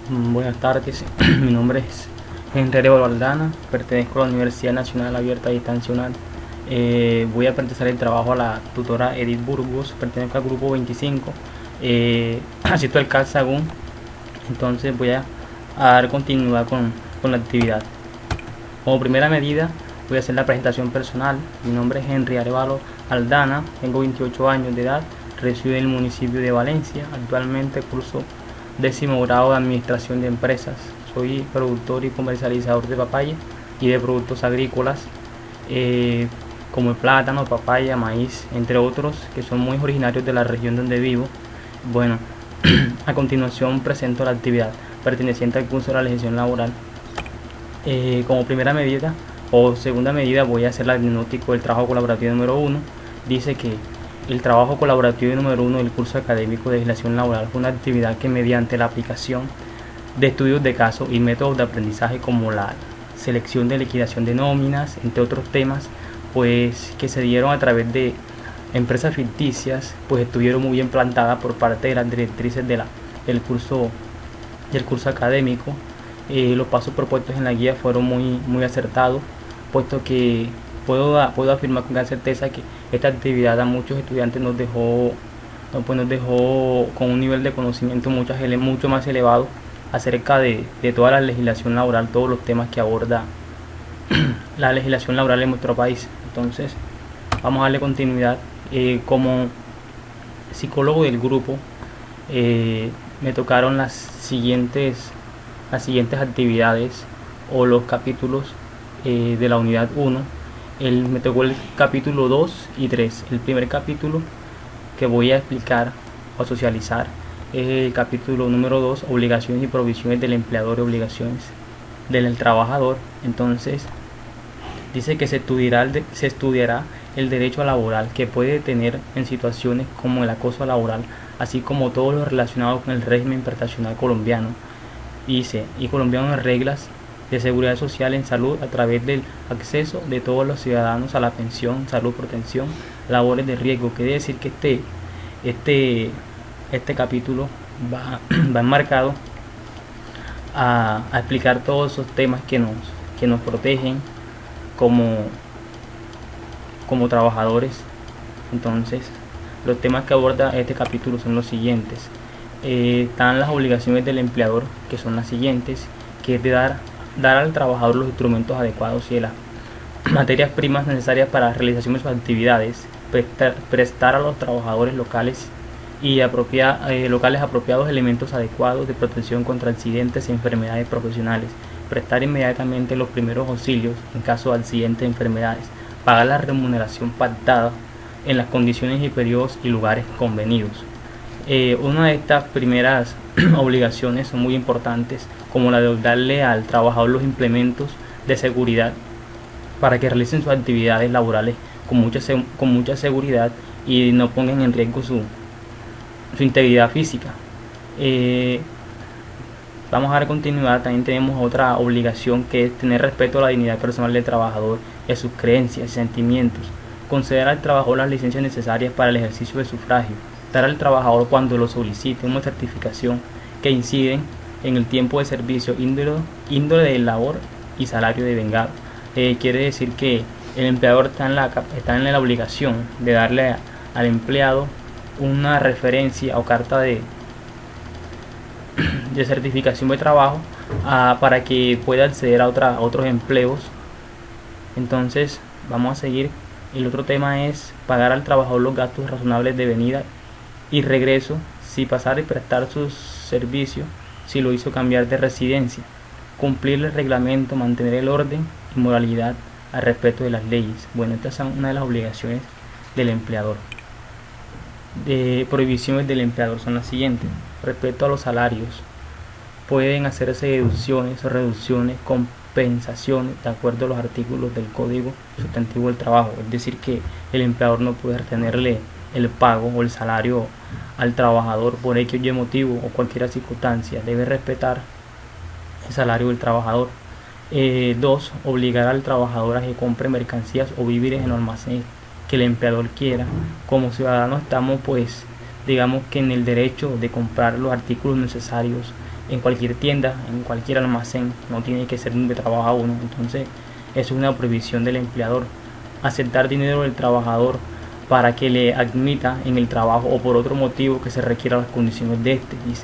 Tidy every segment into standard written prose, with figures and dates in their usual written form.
Buenas tardes, mi nombre es Henry Arevalo Aldana, pertenezco a la Universidad Nacional Abierta a Distancia UNAD. Voy a presentar el trabajo a la tutora Edith Burgos, pertenezco al grupo 25, asisto al CAL Sagún, entonces voy a dar continuidad con la actividad. Como primera medida voy a hacer la presentación personal. Mi nombre es Henry Arevalo Aldana, tengo 28 años de edad, resido en el municipio de Valencia, actualmente curso 10º grado de Administración de Empresas. Soy productor y comercializador de papaya y de productos agrícolas como el plátano, papaya, maíz, entre otros, que son muy originarios de la región donde vivo. Bueno, a continuación presento la actividad perteneciente al curso de la legislación laboral. Como primera medida o segunda medida voy a hacer el diagnóstico del trabajo colaborativo número 1. Dice que el trabajo colaborativo número 1 del curso académico de legislación laboral fue una actividad que, mediante la aplicación de estudios de caso y métodos de aprendizaje como la selección de liquidación de nóminas, entre otros temas, pues que se dieron a través de empresas ficticias, pues estuvieron muy bien plantadas por parte de las directrices del curso académico. Los pasos propuestos en la guía fueron muy acertados, puesto que puedo afirmar con gran certeza que esta actividad a muchos estudiantes nos dejó con un nivel de conocimiento mucho más elevado acerca de toda la legislación laboral, todos los temas que aborda la legislación laboral en nuestro país. Entonces vamos a darle continuidad. Como psicólogo del grupo me tocaron las siguientes actividades o los capítulos de la unidad 1. Me tocó el capítulo 2 y 3. El primer capítulo que voy a explicar o socializar es el capítulo número 2, obligaciones y provisiones del empleador y obligaciones del trabajador. Entonces dice que se estudiará el derecho laboral que puede tener en situaciones como el acoso laboral, así como todo lo relacionado con el régimen prestacional colombiano. Dice, y colombiano en reglas de seguridad social en salud a través del acceso de todos los ciudadanos a la pensión, salud, protección, labores de riesgo. Quiere decir que este capítulo va enmarcado a explicar todos esos temas que nos protegen como trabajadores. Entonces, los temas que aborda este capítulo son los siguientes. Están las obligaciones del empleador, que son las siguientes, que es de dar al trabajador los instrumentos adecuados y de las materias primas necesarias para la realización de sus actividades, prestar a los trabajadores locales apropiados elementos adecuados de protección contra accidentes y enfermedades profesionales, prestar inmediatamente los primeros auxilios en caso de accidentes y enfermedades, pagar la remuneración pactada en las condiciones y periodos y lugares convenidos. Una de estas primeras obligaciones son muy importantes, como la de darle al trabajador los implementos de seguridad para que realicen sus actividades laborales con mucha seguridad y no pongan en riesgo su integridad física. Vamos a dar continuidad. También tenemos otra obligación, que es tener respeto a la dignidad personal del trabajador y a sus creencias y sentimientos, conceder al trabajador las licencias necesarias para el ejercicio de sufragio, dar al trabajador, cuando lo solicite, una certificación que incide en el tiempo de servicio, índole de labor y salario devengado. Quiere decir que el empleador está en la obligación de darle al empleado una referencia o carta de certificación de trabajo para que pueda acceder a otros empleos. Entonces vamos a seguir. El otro tema es pagar al trabajador los gastos razonables de venida y regreso, si pasar y prestar sus servicios, si lo hizo cambiar de residencia, cumplir el reglamento, mantener el orden y moralidad al respeto de las leyes. Bueno, estas son una de las obligaciones del empleador. De prohibiciones del empleador son las siguientes. Respecto a los salarios, pueden hacerse deducciones o reducciones, compensaciones de acuerdo a los artículos del Código Sustantivo del Trabajo. Es decir, que el empleador no puede retenerle el pago o el salario al trabajador por X o Y motivo o cualquier circunstancia. Debe respetar el salario del trabajador. 2. Obligar al trabajador a que compre mercancías o víveres en almacenes que el empleador quiera. Como ciudadanos estamos digamos que en el derecho de comprar los artículos necesarios en cualquier tienda, en cualquier almacén, no tiene que ser donde trabaja uno. Entonces eso es una prohibición del empleador, aceptar dinero del trabajador para que le admita en el trabajo o por otro motivo que se requiera las condiciones de este. Dice,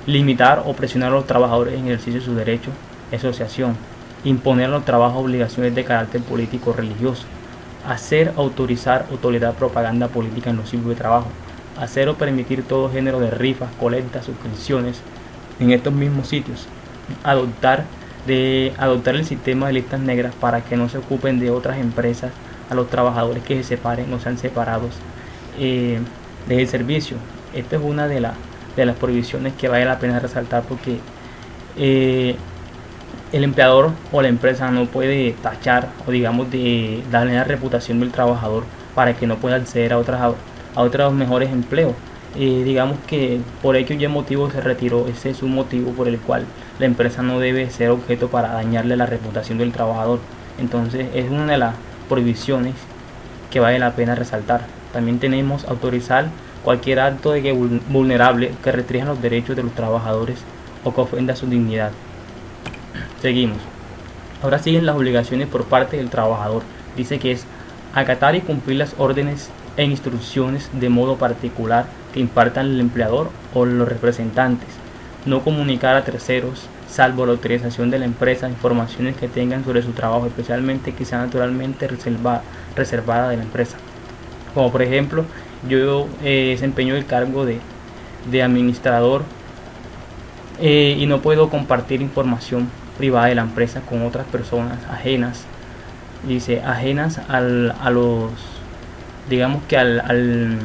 limitar o presionar a los trabajadores en el ejercicio de su derecho de asociación, imponer a los trabajos obligaciones de carácter político o religioso, hacer, autorizar o tolerar propaganda política en los sitios de trabajo, hacer o permitir todo género de rifas, colectas, suscripciones en estos mismos sitios, adoptar el sistema de listas negras para que no se ocupen de otras empresas a los trabajadores que se separen o sean separados del servicio. Esta es una de las prohibiciones que vale la pena resaltar, porque el empleador o la empresa no puede tachar o digamos de darle la reputación del trabajador para que no pueda acceder a otros mejores empleos. Digamos que por ello ya motivo se retiró. Ese es un motivo por el cual la empresa no debe ser objeto para dañarle la reputación del trabajador. Entonces es una de las prohibiciones que vale la pena resaltar. También tenemos autorizar cualquier acto de vulnerable que restrinja los derechos de los trabajadores o que ofenda su dignidad. Seguimos. Ahora siguen las obligaciones por parte del trabajador. Dice que es acatar y cumplir las órdenes e instrucciones de modo particular que impartan el empleador o los representantes, no comunicar a terceros, salvo la autorización de la empresa, informaciones que tengan sobre su trabajo, especialmente que sea naturalmente reservada de la empresa. Como por ejemplo, yo desempeño el cargo de administrador y no puedo compartir información privada de la empresa con otras personas ajenas. Dice, ajenas a los, digamos que al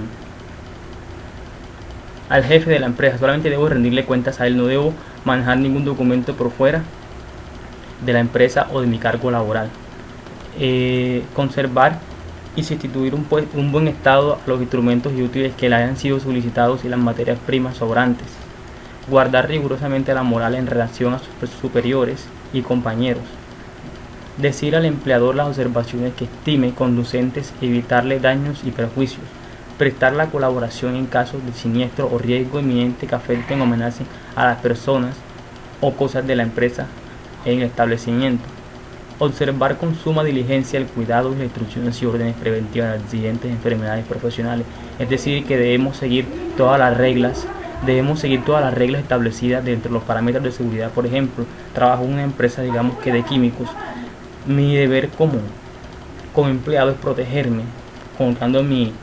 jefe de la empresa. Solamente debo rendirle cuentas a él, no debo manejar ningún documento por fuera de la empresa o de mi cargo laboral. Conservar y sustituir un buen estado a los instrumentos y útiles que le hayan sido solicitados y las materias primas sobrantes. Guardar rigurosamente la moral en relación a sus superiores y compañeros. Decir al empleador las observaciones que estime conducentes, evitarle daños y perjuicios. Prestar la colaboración en casos de siniestro o riesgo inminente que afecten o amenacen a las personas o cosas de la empresa en el establecimiento. Observar con suma diligencia el cuidado y las instrucciones y órdenes preventivas de accidentes y enfermedades profesionales. Es decir, que debemos seguir todas las reglas establecidas dentro de los parámetros de seguridad. Por ejemplo, trabajo en una empresa, digamos que de químicos. Mi deber como empleado es protegerme, colocando mi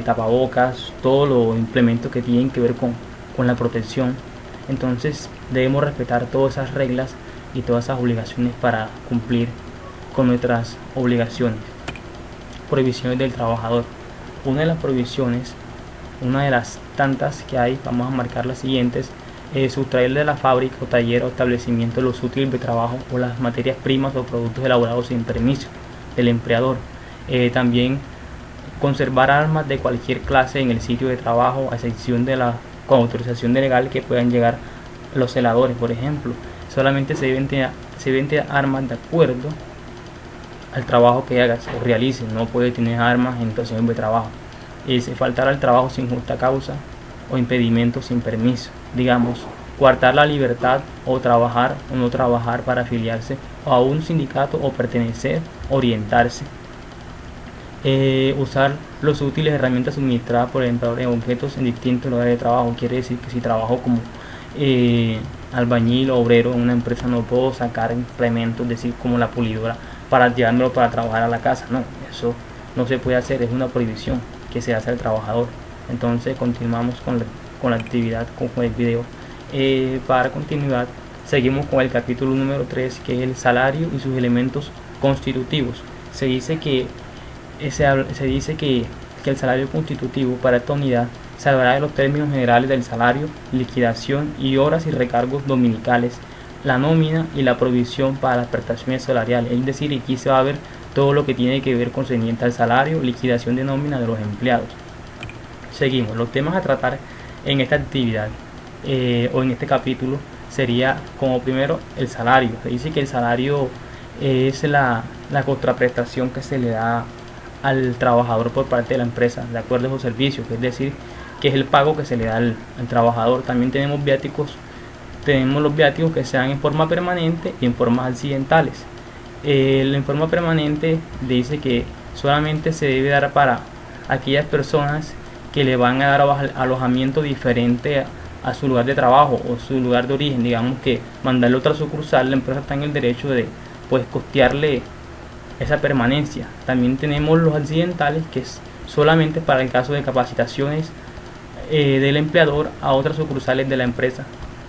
tapabocas, todos los implementos que tienen que ver con la protección. Entonces debemos respetar todas esas reglas y todas esas obligaciones para cumplir con nuestras obligaciones. Prohibiciones del trabajador. Una de las prohibiciones, una de las tantas que hay, vamos a marcar las siguientes: sustraer de la fábrica o taller o establecimiento los útiles de trabajo o las materias primas o productos elaborados sin permiso del empleador. También conservar armas de cualquier clase en el sitio de trabajo, a excepción de con autorización legal que puedan llegar los celadores, por ejemplo. Solamente se deben tener armas de acuerdo al trabajo que hagas o realices. No puede tener armas en situación de trabajo. Faltar al trabajo sin justa causa o impedimento sin permiso. Digamos, coartar la libertad o trabajar o no trabajar para afiliarse a un sindicato o pertenecer, orientarse. Usar los útiles herramientas suministradas por el empleador en objetos en distintos lugares de trabajo. Quiere decir que si trabajo como albañil o obrero en una empresa, no puedo sacar implementos, es decir, como la pulidora, para llevármelo para trabajar a la casa. No, eso no se puede hacer, es una prohibición que se hace al trabajador. Entonces continuamos con la actividad, con el video. Para continuar, seguimos con el capítulo número 3, que es el salario y sus elementos constitutivos. Se dice que el salario constitutivo para esta unidad se hablará de los términos generales del salario, liquidación y horas y recargos dominicales, la nómina y la provisión para las prestaciones salariales. Es decir, aquí se va a ver todo lo que tiene que ver concerniente al salario, liquidación de nómina de los empleados. Seguimos. Los temas a tratar en esta actividad o en este capítulo sería, como primero, el salario. Se dice que el salario es la contraprestación que se le da al trabajador por parte de la empresa, de acuerdo a sus servicios, es decir, que es el pago que se le da al trabajador. También tenemos los viáticos que se dan en forma permanente y en formas accidentales. En forma permanente dice que solamente se debe dar para aquellas personas que le van a dar alojamiento diferente a su lugar de trabajo o su lugar de origen. Digamos que mandarle otra sucursal, la empresa está en el derecho de pues costearle esa permanencia. También tenemos los accidentales, que es solamente para el caso de capacitaciones del empleador a otras sucursales de la empresa.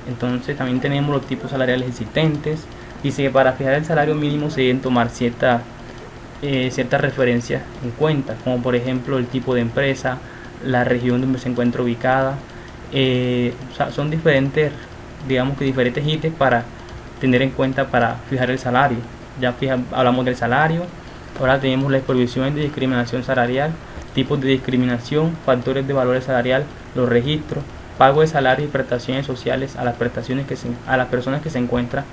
Entonces también tenemos los tipos salariales existentes. Dice que para fijar el salario mínimo se deben tomar ciertas referencias en cuenta, como por ejemplo el tipo de empresa, la región donde se encuentra ubicada. O sea, son diferentes, digamos que diferentes ítems para tener en cuenta para fijar el salario. Hablamos del salario. Ahora tenemos las prohibiciones de discriminación salarial, tipos de discriminación, factores de valor salarial, los registros, pago de salarios y prestaciones sociales a las personas que se encuentran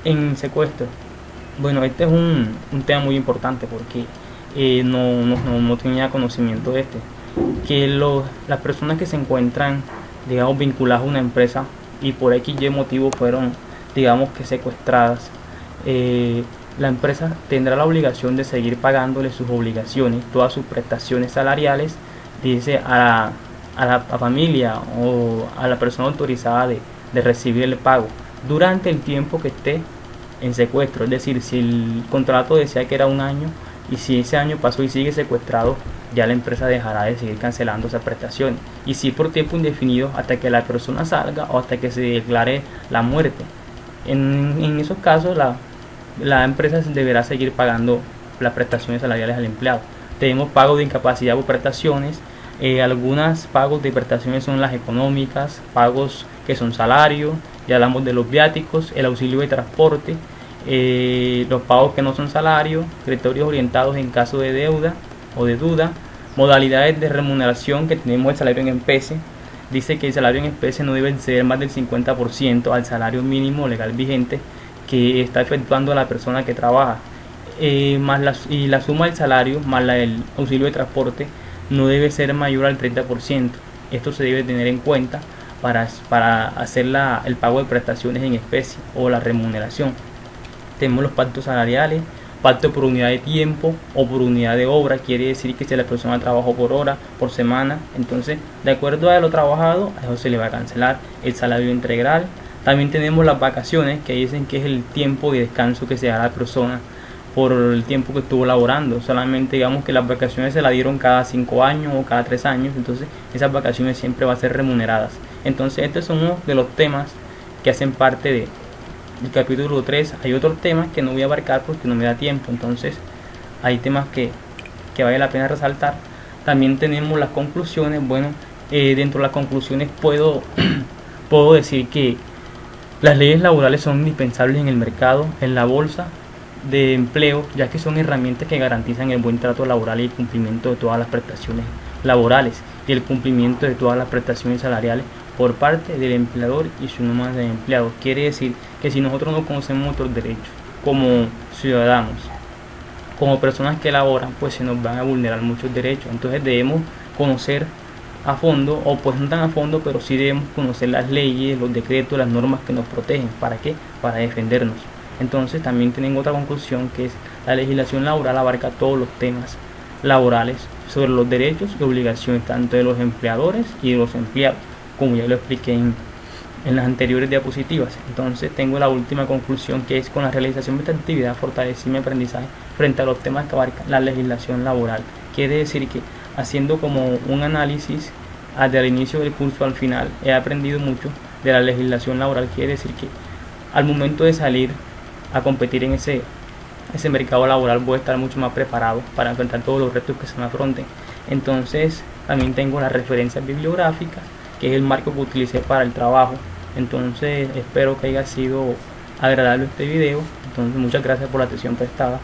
en secuestro. Bueno, este es un tema muy importante porque no tenía conocimiento de que las personas que se encuentran, digamos, vinculadas a una empresa y por X y motivo fueron, digamos, que secuestradas, la empresa tendrá la obligación de seguir pagándole sus obligaciones, todas sus prestaciones salariales, dice, a la familia o a la persona autorizada de recibir el pago durante el tiempo que esté en secuestro. Es decir, si el contrato decía que era un año y si ese año pasó y sigue secuestrado, ya la empresa dejará de seguir cancelando esas prestaciones, y si por tiempo indefinido hasta que la persona salga o hasta que se declare la muerte. En esos casos la empresa deberá seguir pagando las prestaciones salariales al empleado. Tenemos pago de incapacidad por prestaciones. Algunas pagos de prestaciones son las económicas, pagos que son salarios, ya hablamos de los viáticos, el auxilio de transporte, los pagos que no son salarios, criterios orientados en caso de deuda o de duda, modalidades de remuneración, que tenemos el salario en especie. Dice que el salario en especie no debe exceder más del 50% al salario mínimo legal vigente que está efectuando la persona que trabaja, y la suma del salario más el auxilio de transporte no debe ser mayor al 30%. Esto se debe tener en cuenta para hacer el pago de prestaciones en especie o la remuneración. Tenemos los pactos salariales, pacto por unidad de tiempo o por unidad de obra. Quiere decir que si la persona trabajó por hora, por semana, entonces de acuerdo a lo trabajado, a eso se le va a cancelar el salario integral. También tenemos las vacaciones, que dicen que es el tiempo de descanso que se da a la persona por el tiempo que estuvo laborando. Solamente digamos que las vacaciones se la dieron cada 5 años o cada 3 años, entonces esas vacaciones siempre van a ser remuneradas. Entonces estos son uno de los temas que hacen parte del capítulo 3. Hay otros temas que no voy a abarcar porque no me da tiempo, entonces hay temas que vale la pena resaltar. También tenemos las conclusiones. Bueno, dentro de las conclusiones puedo decir que las leyes laborales son indispensables en el mercado, en la bolsa de empleo, ya que son herramientas que garantizan el buen trato laboral y el cumplimiento de todas las prestaciones laborales y el cumplimiento de todas las prestaciones salariales por parte del empleador y su número de empleados. Quiere decir que si nosotros no conocemos nuestros derechos como ciudadanos, como personas que laboran, pues se nos van a vulnerar muchos derechos. Entonces debemos conocer a fondo, o pues no tan a fondo, pero sí debemos conocer las leyes, los decretos, las normas que nos protegen. ¿Para qué? Para defendernos. Entonces también tengo otra conclusión, que es la legislación laboral abarca todos los temas laborales sobre los derechos y obligaciones tanto de los empleadores y de los empleados, como ya lo expliqué en las anteriores diapositivas. Entonces tengo la última conclusión, que es: con la realización de esta actividad fortalecí mi aprendizaje frente a los temas que abarca la legislación laboral. Quiere decir que haciendo como un análisis desde el inicio del curso al final, he aprendido mucho de la legislación laboral. Quiere decir que al momento de salir a competir en ese mercado laboral voy a estar mucho más preparado para enfrentar todos los retos que se me afronten. Entonces también tengo las referencias bibliográficas, que es el marco que utilicé para el trabajo. Entonces espero que haya sido agradable este video. Entonces muchas gracias por la atención prestada.